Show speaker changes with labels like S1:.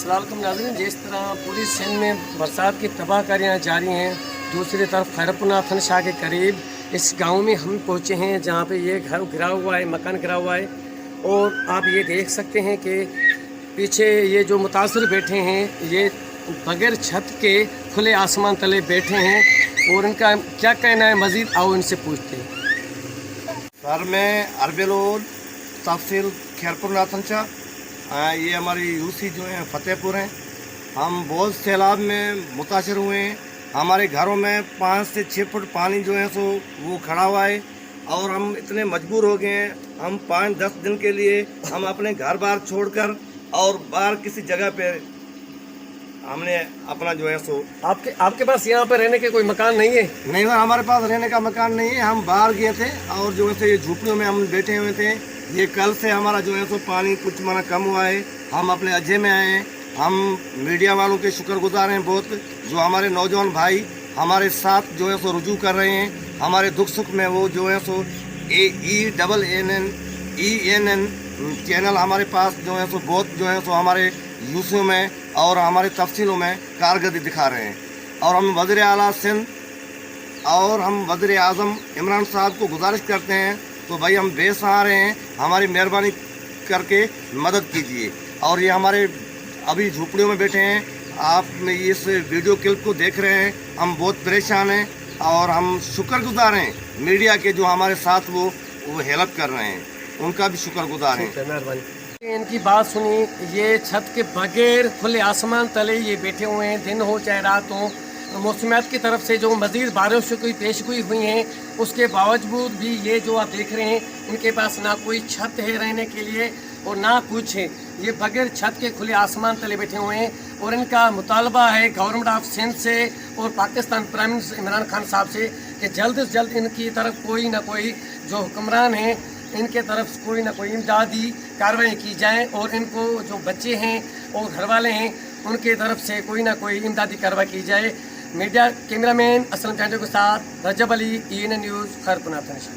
S1: अस्सलामुअलैकुम नाज़रीन, जिस तरह पूरी सिंध में बरसात की तबाहकारियाँ जारी हैं, दूसरी तरफ खैरपुरा थनशाह के करीब इस गांव में हम पहुँचे हैं जहां पे ये घर गिरा हुआ है, मकान गिरा हुआ है। और आप ये देख सकते हैं कि पीछे ये जो मुतासर बैठे हैं ये बगैर छत के खुले आसमान तले बैठे हैं और इनका क्या कहना है मज़ीद आओ इनसे पूछते हैं।
S2: सर मैं अरबेलोड तहसील खैरपुरा थनशाह, ये हमारी यूसी जो है फतेहपुर हैं। हम बहुत सैलाब में मुतासर हुए हैं। हमारे घरों में 5 से 6 फुट पानी जो है सो वो खड़ा हुआ है और हम इतने मजबूर हो गए हैं। हम 5-10 दिन के लिए हम अपने घर बार छोड़कर और बाहर किसी जगह पे हमने अपना जो है सो
S1: आपके पास यहाँ पर रहने के कोई मकान नहीं है?
S2: नहीं सर, हमारे पास रहने का मकान नहीं है। हम बाहर गए थे और जो है सो ये झोपड़ियों में हम बैठे हुए थे। ये कल से हमारा जो है सो पानी कुछ माना कम हुआ है। हम अपने अजय में आए हैं। हम मीडिया वालों के शुक्रगुजार हैं बहुत, जो हमारे नौजवान भाई हमारे साथ जो है सो रुजू कर रहे हैं। हमारे दुख सुख में वो जो है सो ENN चैनल हमारे पास जो है सो बहुत जो है सो हमारे यूसियों में और हमारे तफसीलों में कारकर्दगी दिखा रहे हैं। और हम वज़ीर आला सिंध और हम वज़ीर आज़म इमरान साहब को गुजारिश करते हैं तो भाई हम बेसहारे हैं, हमारी मेहरबानी करके मदद कीजिए। और ये हमारे अभी झोपड़ियों में बैठे हैं, आप इस वीडियो क्लिप को देख रहे हैं। हम बहुत परेशान हैं और हम शुक्रगुजार हैं मीडिया के जो हमारे साथ वो हेल्प कर रहे हैं, उनका भी शुक्रगुजार हैं।
S1: मेहरबानी। इनकी बात सुनी, ये छत के बगैर खुले आसमान तले ये बैठे हुए हैं, दिन हो चाहे रात हो। मौसमियात की तरफ से जो मज़ीद बारिशों की पेशगोई हुई हैं उसके बावजूद भी ये जो आप देख रहे हैं इनके पास ना कोई छत है रहने के लिए और ना कुछ है। ये बगैर छत के खुले आसमान तले बैठे हुए हैं और इनका मुतालबा है गवर्नमेंट ऑफ सिंध से और पाकिस्तान प्राइम मिनिस्टर इमरान खान साहब से कि जल्द से जल्द इनकी तरफ कोई ना कोई जो हुक्मरान हैं इनके तरफ कोई ना कोई इमदादी कार्रवाई की जाए और इनको जो बच्चे हैं और घर वाले हैं उनके तरफ से कोई ना कोई इमदादी कार्रवाई की जाए। मीडिया कैमरामैन असलम चांदे के साथ रजब अली, ENN न्यूज़, खैरपुरा थनशाह।